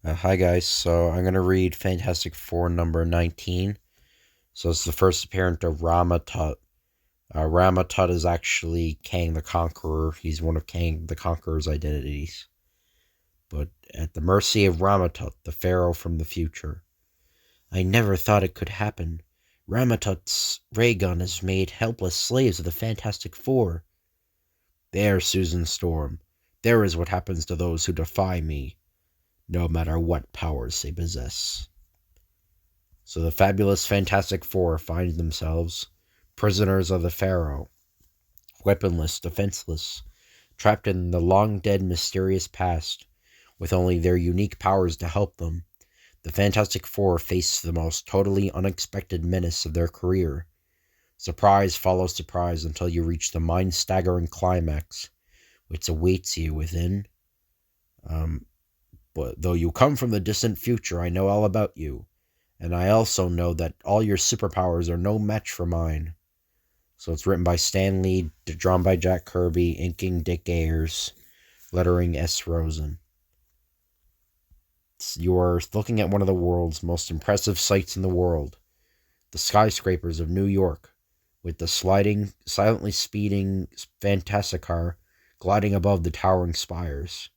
Hi guys, so I'm gonna read Fantastic Four number 19. So it's the first appearance of Rama Tut. Rama Tut is actually Kang the Conqueror. He's one of Kang the Conqueror's identities. But at the mercy of Rama Tut, the Pharaoh from the future. I never thought it could happen. Rama Tut's ray gun has made helpless slaves of the Fantastic Four. There, Susan Storm. There is what happens to those who defy me, no matter what powers they possess. So the fabulous Fantastic Four find themselves prisoners of the Pharaoh, weaponless, defenseless, trapped in the long-dead mysterious past, with only their unique powers to help them. The Fantastic Four face the most totally unexpected menace of their career. Surprise follows surprise until you reach the mind-staggering climax, which awaits you within. But though you come from the distant future, I know all about you. And I also know that all your superpowers are no match for mine. So it's written by Stan Lee, drawn by Jack Kirby, inking Dick Ayers, lettering S. Rosen. You're looking at one of the world's most impressive sights in the world, the skyscrapers of New York, with the silently speeding Fantasticar gliding above the towering spires.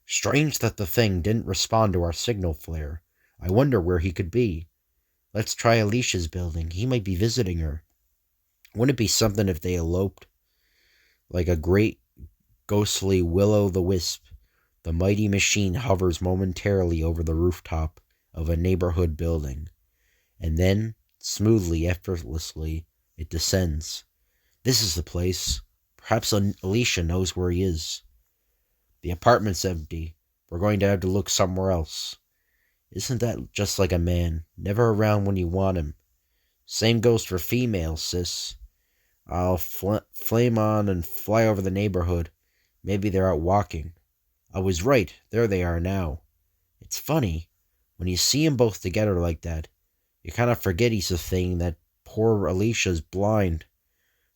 Strange that the thing didn't respond to our signal flare. I wonder where he could be. Let's try Alicia's building. He might be visiting her. Wouldn't it be something if they eloped? Like a great ghostly will-o'-the-wisp, the mighty machine hovers momentarily over the rooftop of a neighborhood building. And then, smoothly, effortlessly, it descends. This is the place. Perhaps Alicia knows where he is. The apartment's empty. We're going to have to look somewhere else. Isn't that just like a man? Never around when you want him. Same goes for females, sis. I'll flame on and fly over the neighborhood. Maybe they're out walking. I was right. There they are now. It's funny. When you see 'em both together like that, you kind of forget he's a thing, that poor Alicia's blind.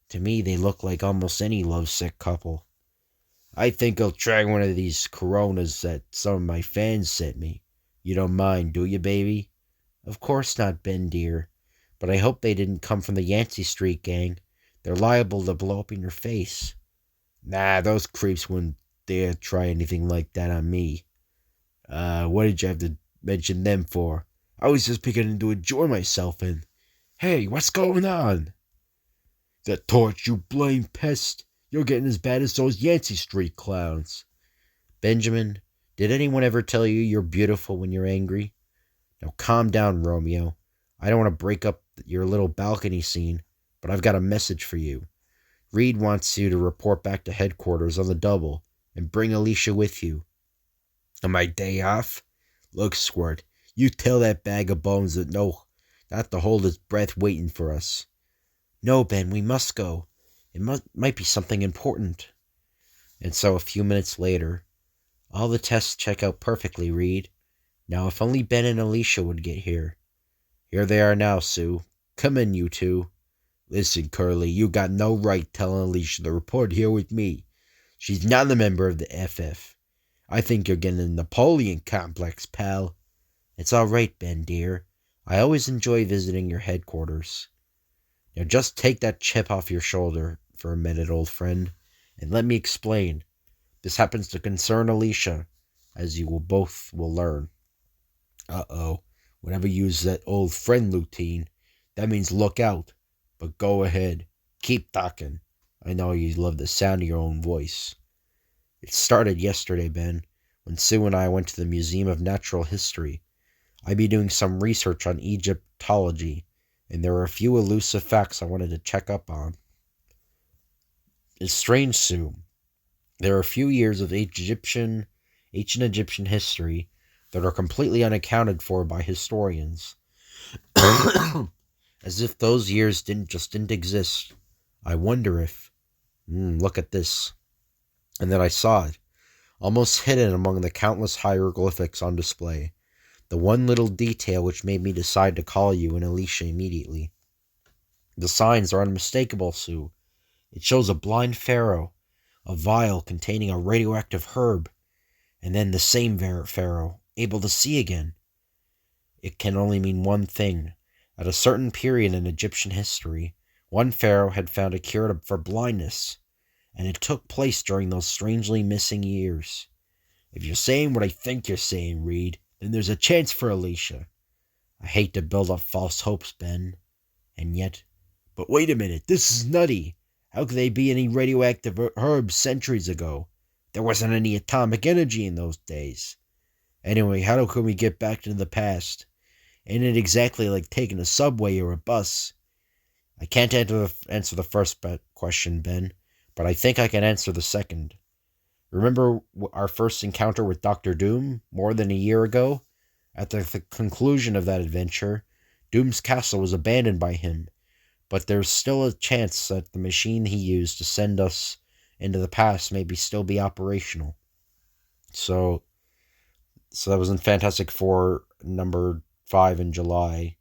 To me, they look like almost any lovesick couple. I think I'll try one of these Coronas that some of my fans sent me. You don't mind, do you, baby? Of course not, Ben, dear. But I hope they didn't come from the Yancey Street gang. They're liable to blow up in your face. Nah, those creeps wouldn't dare try anything like that on me. What did you have to mention them for? I was just beginning to enjoy myself and... Hey, what's going on? The torch, you blame pest. You're getting as bad as those Yancey Street clowns. Benjamin, did anyone ever tell you you're beautiful when you're angry? Now calm down, Romeo. I don't want to break up your little balcony scene, but I've got a message for you. Reed wants you to report back to headquarters on the double and bring Alicia with you. On my day off? Look, Squirt, you tell that bag of bones that not to hold his breath waiting for us. No, Ben, we must go. It might be something important. And so a few minutes later, all the tests check out perfectly, Reed. Now if only Ben and Alicia would get here. Here they are now, Sue. Come in, you two. Listen, Curly, you got no right telling Alicia to report here with me. She's not a member of the FF. I think you're getting a Napoleon complex, pal. It's all right, Ben, dear. I always enjoy visiting your headquarters. Now just take that chip off your shoulder for a minute, old friend, and let me explain. This happens to concern Alicia, as you will both learn. Uh-oh. Whenever you use that old friend routine, that means look out. But go ahead. Keep talking. I know you love the sound of your own voice. It started yesterday, Ben, when Sue and I went to the Museum of Natural History. I'd be doing some research on Egyptology, and there were a few elusive facts I wanted to check up on. It's strange, Sue. There are a few years of ancient Egyptian history that are completely unaccounted for by historians. As if those years didn't exist. I wonder if... look at this. And then I saw it, almost hidden among the countless hieroglyphics on display. The one little detail which made me decide to call you and Alicia immediately. The signs are unmistakable, Sue. It shows a blind pharaoh, a vial containing a radioactive herb, and then the same pharaoh, able to see again. It can only mean one thing. At a certain period in Egyptian history, one pharaoh had found a cure for blindness, and it took place during those strangely missing years. If you're saying what I think you're saying, Reed, then there's a chance for Alicia. I hate to build up false hopes, Ben. And yet... But wait a minute, this is nutty. How could they be any radioactive herbs centuries ago? There wasn't any atomic energy in those days. Anyway, how can we get back into the past? Ain't it exactly like taking a subway or a bus? I can't answer the first question, Ben, but I think I can answer the second. Remember our first encounter with Dr. Doom more than a year ago? At the conclusion of that adventure, Doom's castle was abandoned by him, but there's still a chance that the machine he used to send us into the past may still be operational. So that was in Fantastic Four number 5 in July.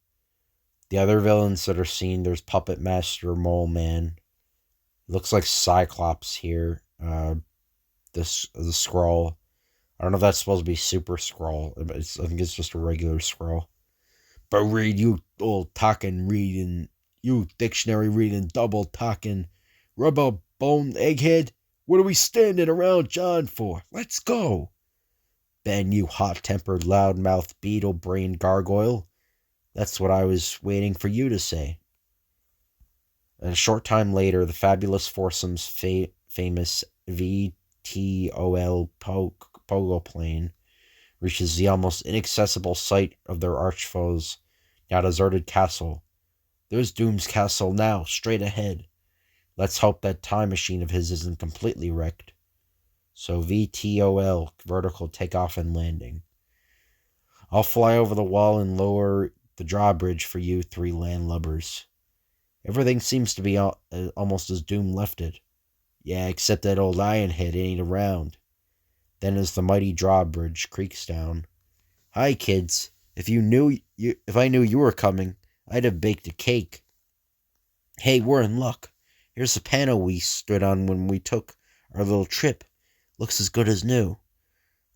The other villains that are seen, there's Puppet Master, Mole Man. Looks like Cyclops here. The Skrull. I don't know if that's supposed to be Super Skrull. I think it's just a regular Skrull. But Reed, you old talking reading, you dictionary reading, double talking, rubber bone egghead. What are we standing around John for? Let's go. Ben, you hot-tempered, loud-mouthed, beetle-brained gargoyle. That's what I was waiting for you to say. And a short time later, the fabulous foursome's famous VTOL pogo plane reaches the almost inaccessible site of their archfoes' now deserted castle. There's Doom's castle now, straight ahead. Let's hope that time machine of his isn't completely wrecked. So VTOL, vertical takeoff and landing. I'll fly over the wall and lower the drawbridge for you three landlubbers. Everything seems to be almost as Doom left it. Yeah, except that old Ironhead ain't around. Then as the mighty drawbridge creaks down. Hi, kids. If I knew you were coming, I'd have baked a cake. Hey, we're in luck. Here's the panel we stood on when we took our little trip. Looks as good as new.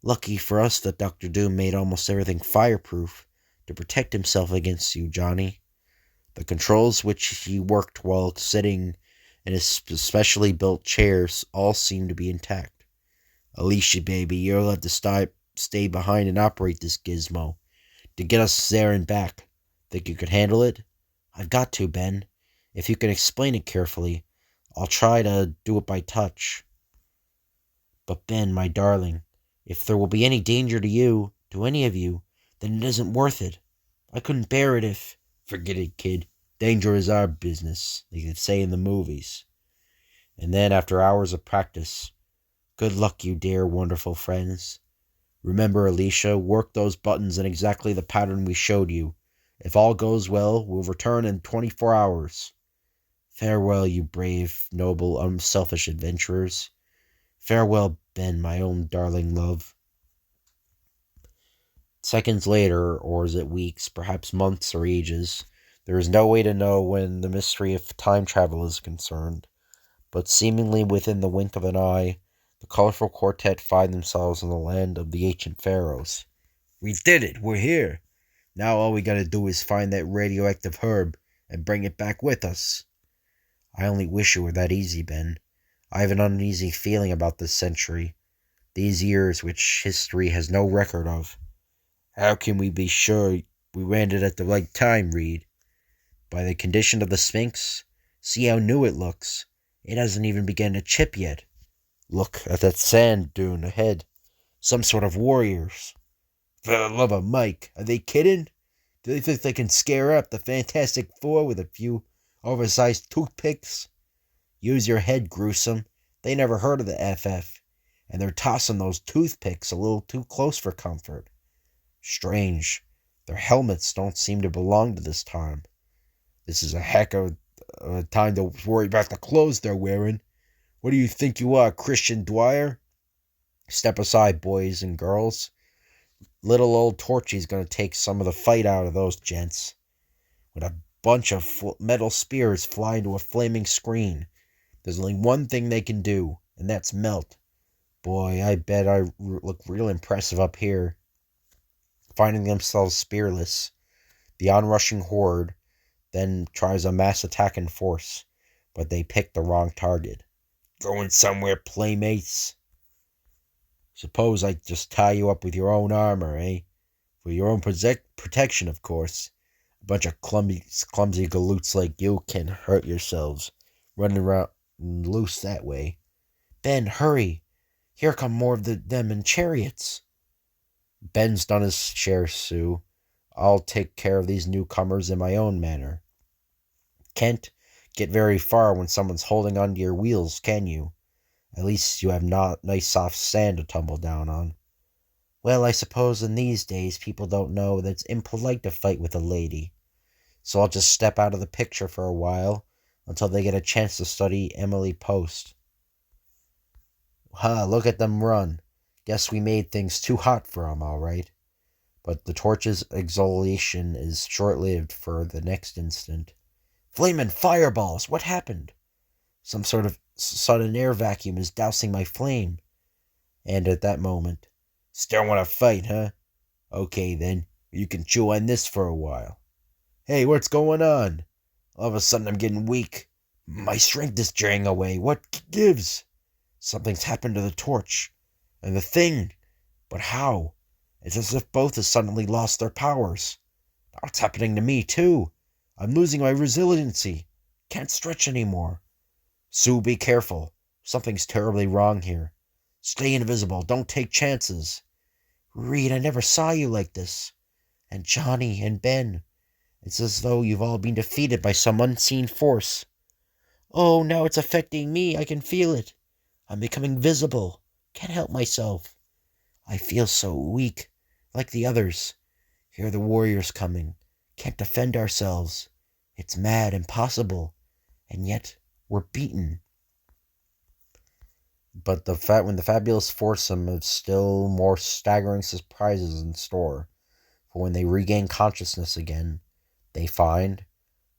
Lucky for us that Dr. Doom made almost everything fireproof to protect himself against you, Johnny. The controls which he worked while sitting in his specially built chairs all seem to be intact. Alicia, baby, you'll have to stay behind and operate this gizmo to get us there and back. Think you could handle it? I've got to, Ben. If you can explain it carefully, I'll try to do it by touch. But Ben, my darling, if there will be any danger to you, to any of you, then it isn't worth it. I couldn't bear it if... Forget it, kid. Danger is our business, they could say in the movies. And then, after hours of practice, good luck, you dear, wonderful friends. Remember, Alicia, work those buttons in exactly the pattern we showed you. If all goes well, we'll return in 24 hours. Farewell, you brave, noble, unselfish adventurers. Farewell, Ben, my own darling love. Seconds later, or is it weeks, perhaps months or ages, there is no way to know when the mystery of time travel is concerned, but seemingly within the wink of an eye, the colorful quartet find themselves in the land of the ancient pharaohs. We did it! We're here! Now all we gotta do is find that radioactive herb and bring it back with us. I only wish it were that easy, Ben. I have an uneasy feeling about this century, these years which history has no record of. How can we be sure we landed at the right time, Reed? By the condition of the Sphinx? See how new it looks. It hasn't even begun to chip yet. Look at that sand dune ahead. Some sort of warriors. For the love of Mike, are they kidding? Do they think they can scare up the Fantastic Four with a few oversized toothpicks? Use your head, gruesome. They never heard of the FF, and they're tossing those toothpicks a little too close for comfort. Strange. Their helmets don't seem to belong to this time. This is a heck of a time to worry about the clothes they're wearing. What do you think you are, Christian Dwyer? Step aside, boys and girls. Little old Torchy's gonna take some of the fight out of those gents. With a bunch of metal spears fly into a flaming screen, there's only one thing they can do, and that's melt. Boy, I bet I look real impressive up here. finding themselves spearless. The onrushing horde then tries a mass attack in force, but they pick the wrong target. Going somewhere, playmates? Suppose I just tie you up with your own armor, eh? For your own protection, of course. A bunch of clumsy galoots like you can hurt yourselves, running around loose that way. Ben, hurry! Here come more of them in chariots. Ben's done his share, Sue. I'll take care of these newcomers in my own manner. Can't get very far when someone's holding onto your wheels, can you? At least you have not nice soft sand to tumble down on. Well, I suppose in these days people don't know that it's impolite to fight with a lady. So I'll just step out of the picture for a while until they get a chance to study Emily Post. Look at them run. Guess we made things too hot for 'em, all right. But the torch's exhilaration is short-lived for the next instant. Flamin' fireballs! What happened? Some sort of sudden air vacuum is dousing my flame. And at that moment, still want to fight, huh? Okay, then. You can chew on this for a while. Hey, what's going on? All of a sudden I'm getting weak. My strength is dragging away. What gives? Something's happened to the torch. And the thing. But how? It's as if both have suddenly lost their powers. Now it's happening to me, too. I'm losing my resiliency. Can't stretch anymore. Sue, be careful. Something's terribly wrong here. Stay invisible. Don't take chances. Reed, I never saw you like this. And Johnny and Ben. It's as though you've all been defeated by some unseen force. Oh, now it's affecting me. I can feel it. I'm becoming visible. Can't help myself. I feel so weak, like the others. Here are the warriors coming. Can't defend ourselves. It's mad, impossible. And yet, we're beaten. But when the fabulous foursome have still more staggering surprises in store. For when they regain consciousness again, they find,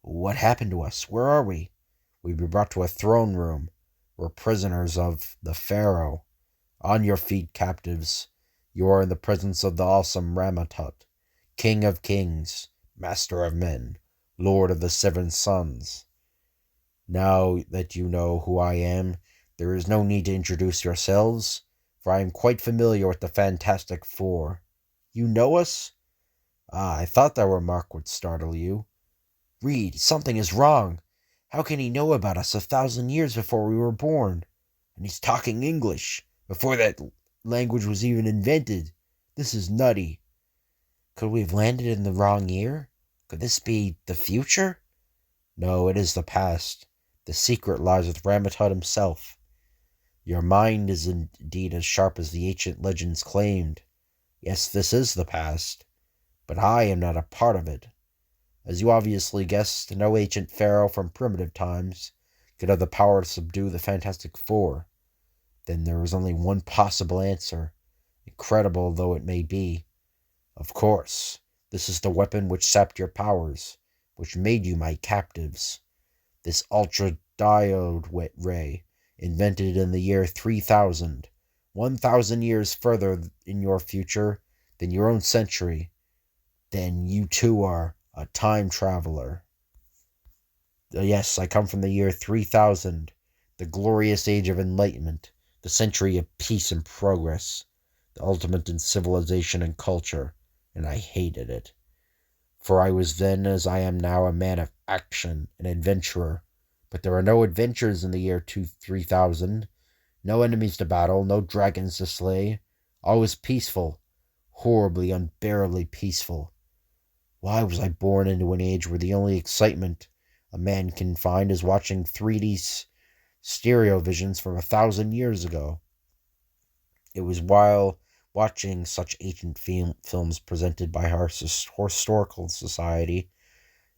what happened to us? Where are we? We've been brought to a throne room. We're prisoners of the Pharaoh. On your feet, captives. You are in the presence of the awesome Rama Tut, King of Kings, Master of Men, Lord of the Seven Suns. Now that you know who I am, there is no need to introduce yourselves, for I am quite familiar with the Fantastic Four. You know us? I thought that remark would startle you. Reed, something is wrong. How can he know about us 1,000 years before we were born? And he's talking English, before that language was even invented. This is nutty. Could we have landed in the wrong year? Could this be the future? No, it is the past. The secret lies with Rama Tut himself. Your mind is indeed as sharp as the ancient legends claimed. Yes, this is the past, but I am not a part of it. As you obviously guessed, no ancient pharaoh from primitive times could have the power to subdue the Fantastic Four. Then there is only one possible answer, incredible though it may be. Of course, this is the weapon which sapped your powers, which made you my captives. This ultra-diode ray, invented in the year 3000, 1,000 years further in your future than your own century. Then you too are a time traveler. Yes, I come from the year 3000, the glorious age of enlightenment, the century of peace and progress, the ultimate in civilization and culture, and I hated it. For I was then, as I am now, a man of action, an adventurer. But there are no adventures in the year 3000, no enemies to battle, no dragons to slay. All was peaceful, horribly, unbearably peaceful. Why was I born into an age where the only excitement a man can find is watching 3D stereo visions from 1,000 years ago? It was while watching such ancient films presented by our historical society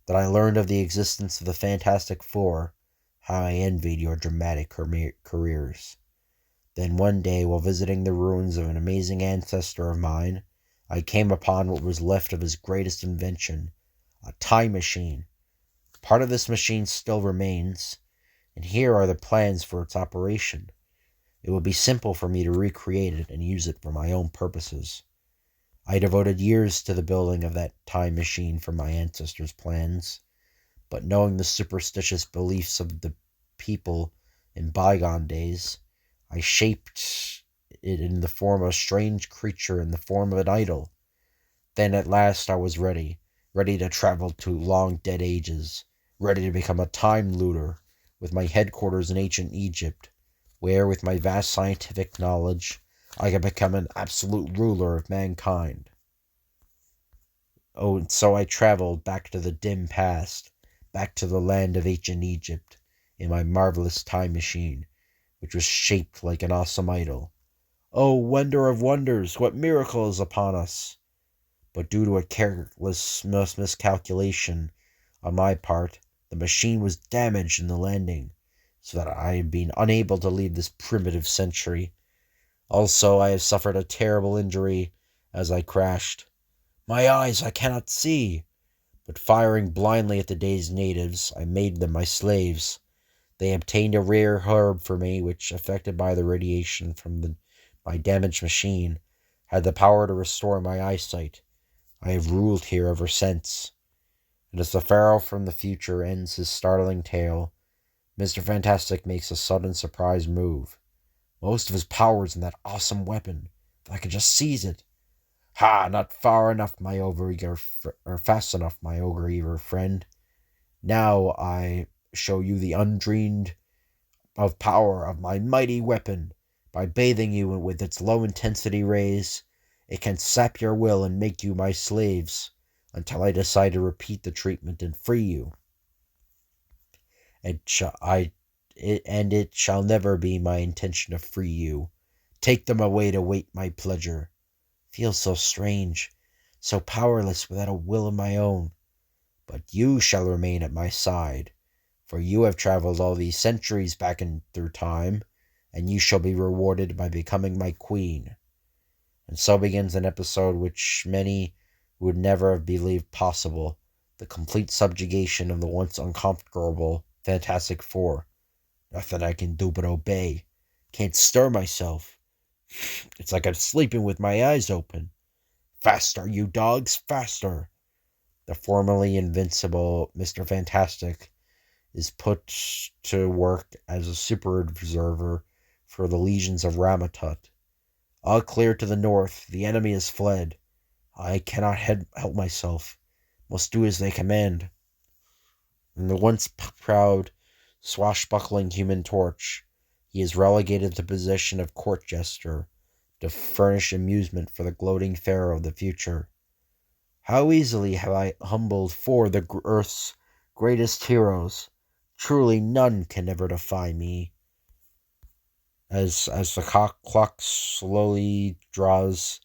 that I learned of the existence of the Fantastic Four. How I envied your dramatic careers. Then one day, while visiting the ruins of an amazing ancestor of mine, I came upon what was left of his greatest invention, a time machine. Part of this machine still remains, and here are the plans for its operation. It will be simple for me to recreate it and use it for my own purposes. I devoted years to the building of that time machine for my ancestors' plans, but knowing the superstitious beliefs of the people in bygone days, I shaped it in the form of a strange creature in the form of an idol. Then at last I was ready to travel to long dead ages, ready to become a time looter, with my headquarters in ancient Egypt, where with my vast scientific knowledge I could become an absolute ruler of mankind. Oh, and so I traveled back to the dim past, back to the land of ancient Egypt, in my marvelous time machine, which was shaped like an awesome idol. Oh, wonder of wonders, what miracle is upon us! But due to a careless miscalculation on my part, the machine was damaged in the landing, so that I have been unable to leave this primitive century. Also, I have suffered a terrible injury as I crashed. My eyes I cannot see, but firing blindly at the dazed natives, I made them my slaves. They obtained a rare herb for me, which, affected by the radiation from my damaged machine, had the power to restore my eyesight. I have ruled here ever since. And as the pharaoh from the future ends his startling tale, Mr. Fantastic makes a sudden surprise move. Most of his power is in that awesome weapon. If I could just seize it. Ha! Not far enough, my overeager, or fast enough, my ogre-eater friend. Now I show you the undreamed of power of my mighty weapon. By bathing you with its low-intensity rays, it can sap your will and make you my slaves, until I decide to repeat the treatment and free you. It shall never be my intention to free you. Take them away to wait my pleasure. Feels so strange, so powerless without a will of my own. But you shall remain at my side, for you have traveled all these centuries back and through time, and you shall be rewarded by becoming my queen. And so begins an episode which many would never have believed possible, the complete subjugation of the once unconquerable Fantastic Four. Nothing I can do but obey. Can't stir myself. It's like I'm sleeping with my eyes open. Faster, you dogs, faster! The formerly invincible Mr. Fantastic is put to work as a super observer for the legions of Rama Tut. All clear to the north, the enemy has fled. I cannot help myself. Must do as they command. And the once proud, swashbuckling Human Torch, he is relegated to the position of court jester, to furnish amusement for the gloating pharaoh of the future. How easily have I humbled four of the earth's greatest heroes. Truly none can ever defy me. As the clock slowly draws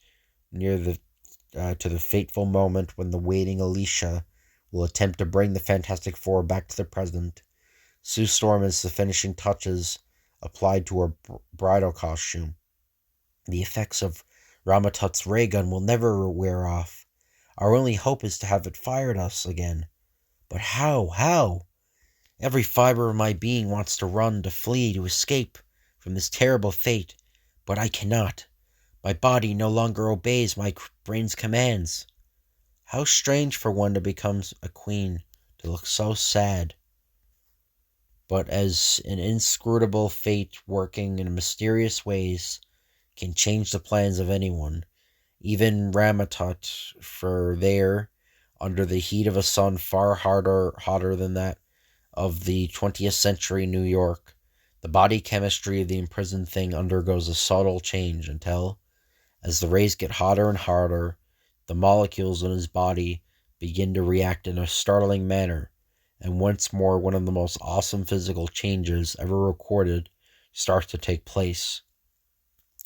near to the fateful moment when the waiting Alicia will attempt to bring the Fantastic Four back to the present, Sue Storm is the finishing touches applied to her bridal costume. The effects of Rama Tut's ray gun will never wear off. Our only hope is to have it fire at us again. But how? How? Every fiber of my being wants to run, to flee, to escape from this terrible fate, but I cannot. My body no longer obeys my brain's commands. How strange for one to become a queen, to look so sad. But as an inscrutable fate working in mysterious ways can change the plans of anyone, even Rama Tut, for there, under the heat of a sun far hotter than that of the 20th century New York, the body chemistry of the imprisoned thing undergoes a subtle change until, as the rays get hotter and harder, the molecules in his body begin to react in a startling manner, and once more one of the most awesome physical changes ever recorded starts to take place.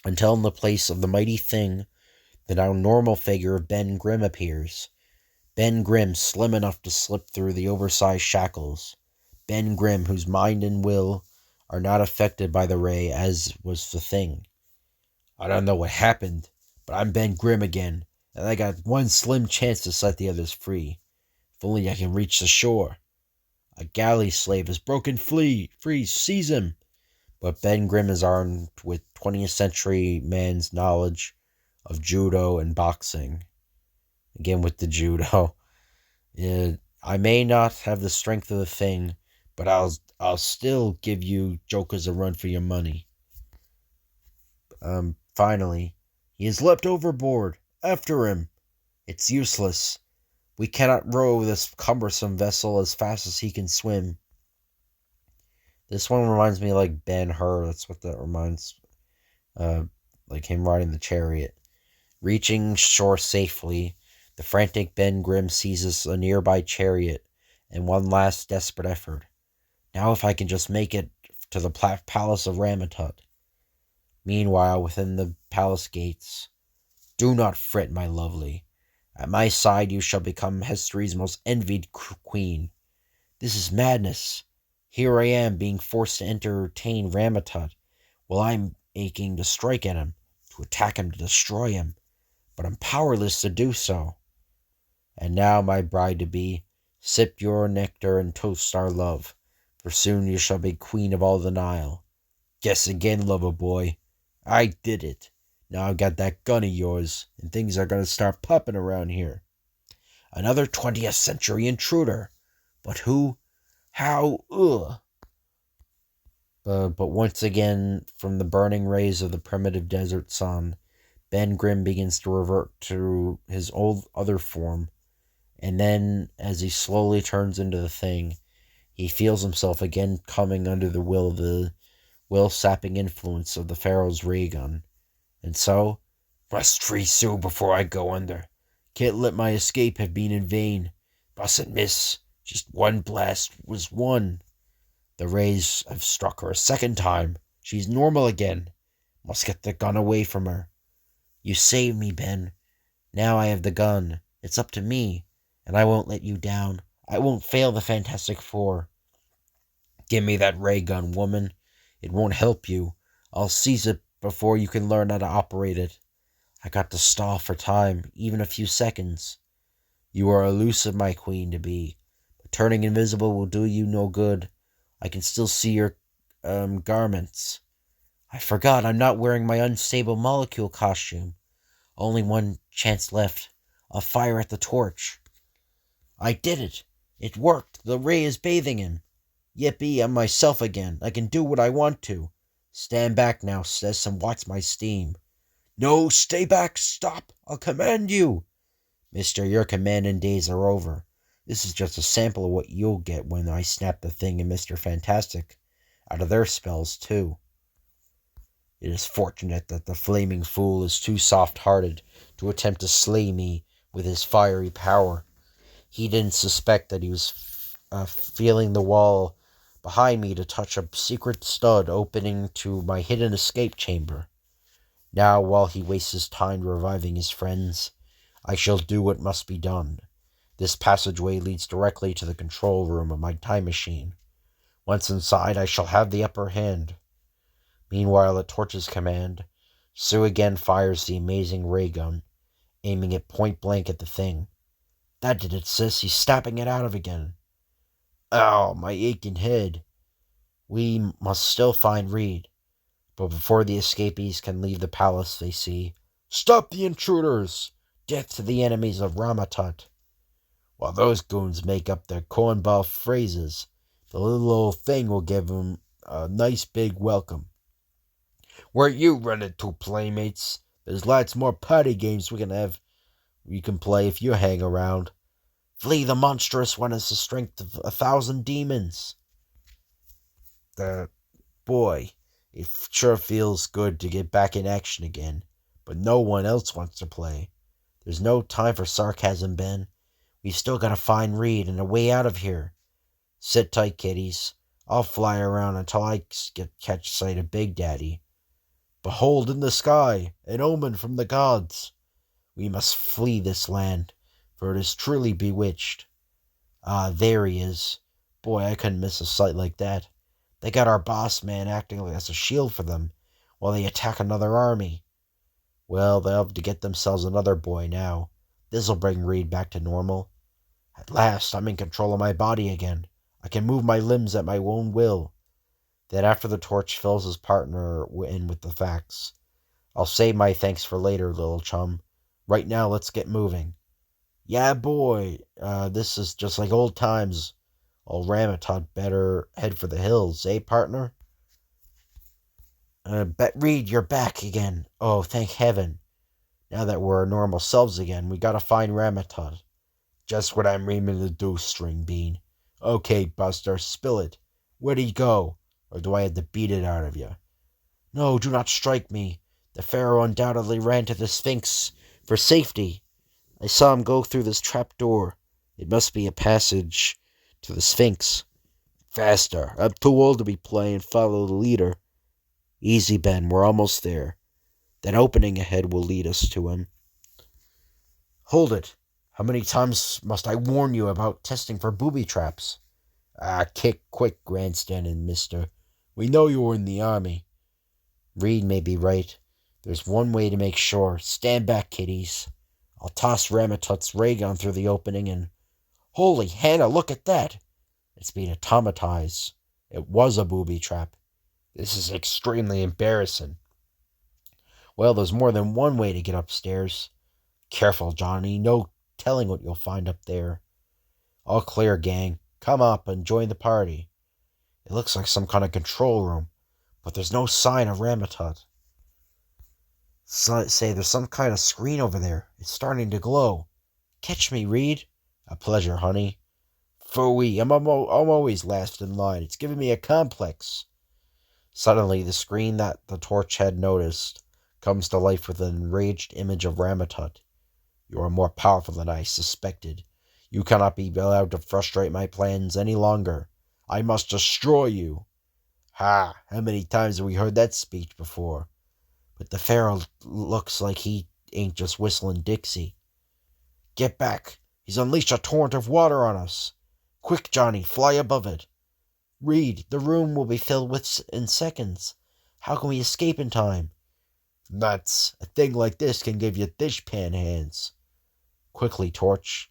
Until in the place of the mighty thing, the now normal figure of Ben Grimm appears. Ben Grimm, slim enough to slip through the oversized shackles. Ben Grimm, whose mind and will are not affected by the ray as was the thing. I don't know what happened, but I'm Ben Grimm again, and I got one slim chance to set the others free. If only I can reach the shore. A galley slave has broken free, seize him! But Ben Grimm is armed with 20th century man's knowledge of judo and boxing. Again with the judo. I may not have the strength of the thing, but I'll still give you jokers a run for your money. Finally, he has leapt overboard. After him. It's useless. We cannot row this cumbersome vessel as fast as he can swim. This one reminds me like Ben-Hur. That's what that reminds. Like him riding the chariot. Reaching shore safely, the frantic Ben Grimm seizes a nearby chariot in one last desperate effort. Now if I can just make it to the palace of Rama Tut. Meanwhile, within the palace gates, do not fret, my lovely. At my side you shall become history's most envied queen. This is madness. Here I am being forced to entertain Rama Tut, while I'm aching to strike at him, to attack him, to destroy him. But I'm powerless to do so. And now, my bride-to-be, sip your nectar and toast our love, for soon you shall be queen of all the Nile. Guess again, lover boy. I did it. Now I've got that gun of yours, and things are going to start popping around here. Another 20th century intruder. But who? How? Ugh. But once again, from the burning rays of the primitive desert sun, Ben Grimm begins to revert to his old other form, and then, as he slowly turns into the thing, he feels himself again coming under the will-sapping influence of the Pharaoh's ray gun. And so, must free Sue before I go under. Can't let my escape have been in vain. Mustn't miss. Just one blast was one. The rays have struck her a second time. She's normal again. Must get the gun away from her. You saved me, Ben. Now I have the gun. It's up to me, and I won't let you down. I won't fail the Fantastic Four. Give me that ray gun, woman. It won't help you. I'll seize it before you can learn how to operate it. I got to stall for time, even a few seconds. You are elusive, my queen-to-be, but turning invisible will do you no good. I can still see your, garments. I forgot I'm not wearing my unstable molecule costume. Only one chance left. I'll fire at the torch. I did it. It worked. The ray is bathing him. Yippee, I'm myself again. I can do what I want to. Stand back now, Sis, and watch my steam. No, stay back. Stop. I'll command you. Mister, your commanding days are over. This is just a sample of what you'll get when I snap the thing and Mr. Fantastic out of their spells, too. It is fortunate that the flaming fool is too soft-hearted to attempt to slay me with his fiery power. He didn't suspect that he was feeling the wall behind me to touch a secret stud opening to my hidden escape chamber. Now, while he wastes his time reviving his friends, I shall do what must be done. This passageway leads directly to the control room of my time machine. Once inside, I shall have the upper hand. Meanwhile, at Torch's command, Sue again fires the amazing ray gun, aiming it point blank at the thing. That did it, Sis. He's snapping it out of again. Ow, my aching head. We must still find Reed. But before the escapees can leave the palace, they see, Stop the intruders! Death to the enemies of Rama Tut. While those goons make up their cornball phrases, the little old thing will give them a nice big welcome. Where you running to, playmates? There's lots more party games we can play if you hang around. Flee, the monstrous one has the strength of 1,000 demons. Boy, it sure feels good to get back in action again, but no one else wants to play. There's no time for sarcasm, Ben. We've still got to find Reed and a way out of here. Sit tight, kiddies. I'll fly around until I catch sight of Big Daddy. Behold in the sky, an omen from the gods. We must flee this land, for it is truly bewitched. Ah, there he is. Boy, I couldn't miss a sight like that. They got our boss man acting as a shield for them, while they attack another army. Well, they'll have to get themselves another boy now. This'll bring Reed back to normal. At last, I'm in control of my body again. I can move my limbs at my own will. Then after the Torch fills his partner in with the facts, I'll save my thanks for later, little chum. Right now, let's get moving. Yeah, boy, this is just like old times. Old Rama Tut better head for the hills, eh, partner? Bet Reed, you're back again. Oh, thank heaven. Now that we're our normal selves again, we gotta find Rama Tut. Just what I'm aiming to do, String Bean. Okay, Buster, spill it. Where'd he go? Or do I have to beat it out of you? No, do not strike me. The Pharaoh undoubtedly ran to the Sphinx for safety. I saw him go through this trap door. It must be a passage to the Sphinx. Faster. I'm too old to be playing follow the leader. Easy, Ben. We're almost there. That opening ahead will lead us to him. Hold it. How many times must I warn you about testing for booby traps? Kick quick, grandstanding, mister. We know you were in the army. Reed may be right. There's one way to make sure. Stand back, kiddies. I'll toss Rama Tut's ray gun through the opening and... Holy Hannah, look at that! It's been automatized. It was a booby trap. This is extremely embarrassing. Well, there's more than one way to get upstairs. Careful, Johnny. No telling what you'll find up there. All clear, gang. Come up and join the party. It looks like some kind of control room, but there's no sign of Rama Tut. Say, there's some kind of screen over there. It's starting to glow. Catch me, Reed. A pleasure, honey. Phooey, I'm always last in line. It's giving me a complex. Suddenly, the screen that the torch had noticed comes to life with an enraged image of Rama Tut. You are more powerful than I suspected. You cannot be allowed to frustrate my plans any longer. I must destroy you. Ha! How many times have we heard that speech before? But the Pharaoh looks like he ain't just whistling Dixie. Get back! He's unleashed a torrent of water on us. Quick, Johnny, fly above it. Reed, the room will be filled in seconds. How can we escape in time? Nuts. A thing like this can give you dishpan hands. Quickly, Torch.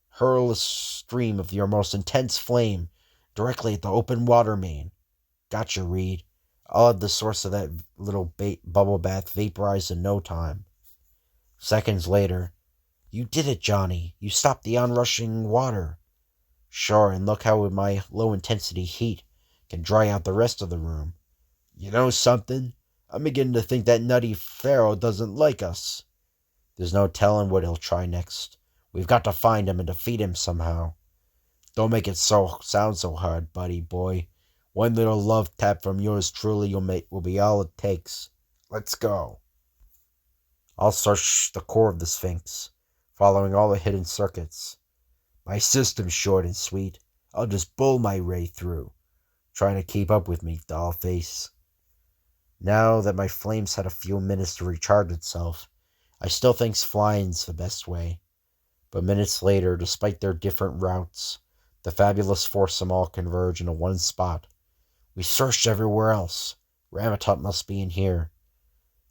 Hurl a stream of your most intense flame directly at the open water main. Gotcha, Reed. I'll have the source of that little bubble bath vaporized in no time. Seconds later. You did it, Johnny. You stopped the onrushing water. Sure, and look how my low-intensity heat can dry out the rest of the room. You know something? I'm beginning to think that nutty Pharaoh doesn't like us. There's no telling what he'll try next. We've got to find him and defeat him somehow. Don't make it sound so hard, buddy boy. One little love tap from yours truly will be all it takes. Let's go. I'll search the core of the Sphinx, following all the hidden circuits. My system's short and sweet. I'll just bull my way through, trying to keep up with me, doll face. Now that my flame's had a few minutes to recharge itself, I still think flying's the best way. But minutes later, despite their different routes, the fabulous foursome all converge into one spot. We searched everywhere else. Rama Tut must be in here.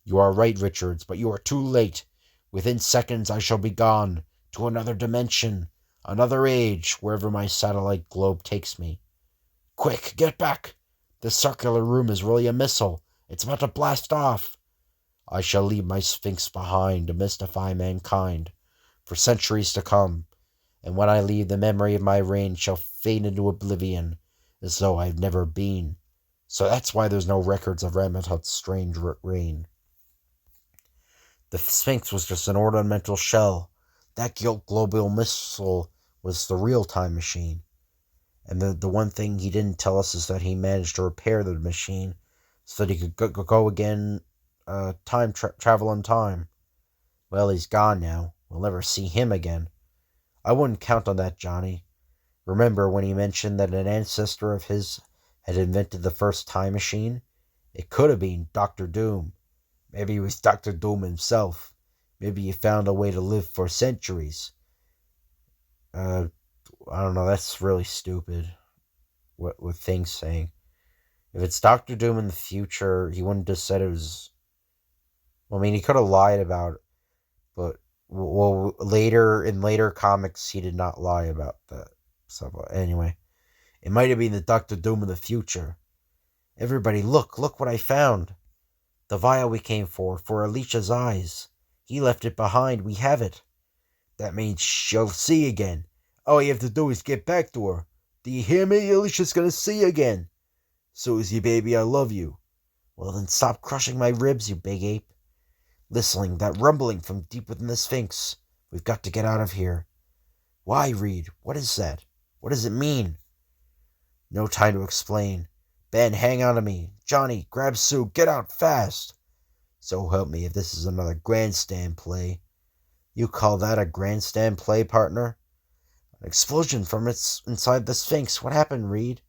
You are right, Richards, but you are too late. Within seconds I shall be gone, to another dimension, another age, wherever my satellite globe takes me. Quick, get back! This circular room is really a missile. It's about to blast off. I shall leave my Sphinx behind to mystify mankind for centuries to come, and when I leave, the memory of my reign shall fade into oblivion, as though I've never been. So that's why there's no records of Rama Tut's strange reign. The Sphinx was just an ornamental shell. That global missile was the real time machine. And the one thing he didn't tell us is that he managed to repair the machine so that he could go again, travel in time. Well, he's gone now. We'll never see him again. I wouldn't count on that, Johnny. Remember when he mentioned that an ancestor of his had invented the first time machine? It could have been Dr. Doom. Maybe it was Dr. Doom himself. Maybe he found a way to live for centuries. I don't know, that's really stupid. What Thing's saying. If it's Dr. Doom in the future, he wouldn't have said it was... Well, I mean, he could have lied about it, but... Well, in later comics, he did not lie about that. So, anyway. It might have been the Dr. Doom of the future. Everybody, look what I found. The vial we came for Alicia's eyes. He left it behind. We have it. That means she'll see again. All you have to do is get back to her. Do you hear me? Alicia's gonna see again. Susie, baby, I love you. Well, then stop crushing my ribs, you big ape. Listening, that rumbling from deep within the Sphinx. We've got to get out of here. Why, Reed? What is that? What does it mean? No time to explain. Ben, hang on to me. Johnny, grab Sue. Get out fast. So help me if this is another grandstand play. You call that a grandstand play, partner? An explosion from inside the Sphinx. What happened, Reed?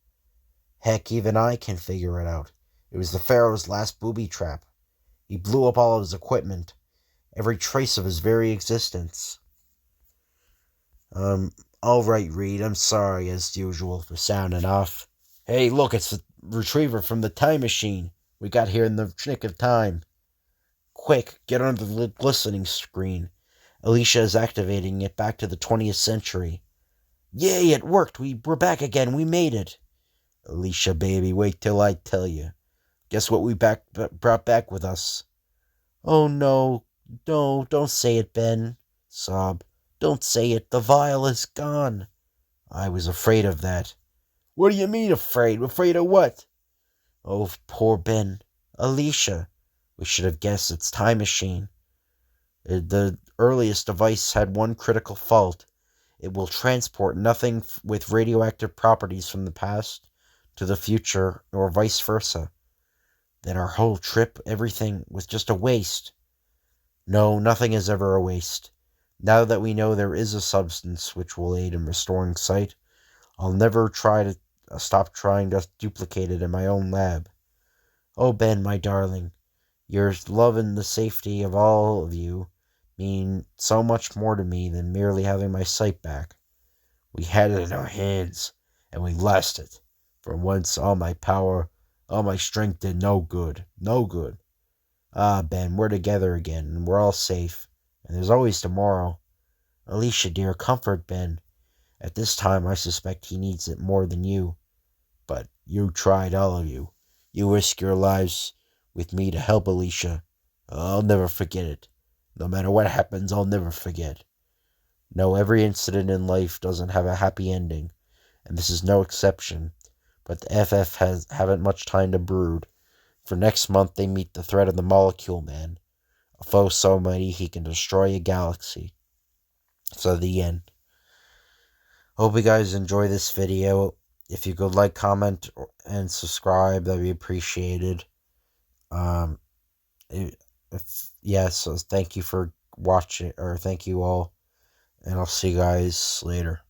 Heck, even I can figure it out. It was the Pharaoh's last booby trap. He blew up all of his equipment, every trace of his very existence. All right, Reed, I'm sorry, as usual, for sounding off. Hey, look, it's the retriever from the time machine. We got here in the nick of time. Quick, get under the glistening screen. Alicia is activating it back to the 20th century. Yay, it worked. We're back again. We made it. Alicia, baby, wait till I tell you. Guess what we brought back with us? Oh, no, don't say it, Ben. Sob. Don't say it. The vial is gone. I was afraid of that. What do you mean afraid? Afraid of what? Oh, poor Ben. Alicia. We should have guessed it's time machine. The earliest device had one critical fault. It will transport nothing with radioactive properties from the past to the future, or vice versa. Then our whole trip, everything, was just a waste. No, nothing is ever a waste. Now that we know there is a substance which will aid in restoring sight, I'll never try to stop trying to duplicate it in my own lab. Oh, Ben, my darling, your love and the safety of all of you mean so much more to me than merely having my sight back. We had it in our hands, and we lost it. For once, all my power, all my strength did no good. No good. Ah, Ben, we're together again, and we're all safe. And there's always tomorrow. Alicia, dear, comfort Ben. At this time, I suspect he needs it more than you. But you tried, all of you. You risked your lives with me to help Alicia. I'll never forget it. No matter what happens, I'll never forget. No, every incident in life doesn't have a happy ending, and this is no exception. But the FF haven't much time to brood. For next month they meet the threat of the Molecule Man, a foe so mighty he can destroy a galaxy. So the end. Hope you guys enjoy this video. If you could like, comment, and subscribe, that'd be appreciated. So thank you for watching, or thank you all, and I'll see you guys later.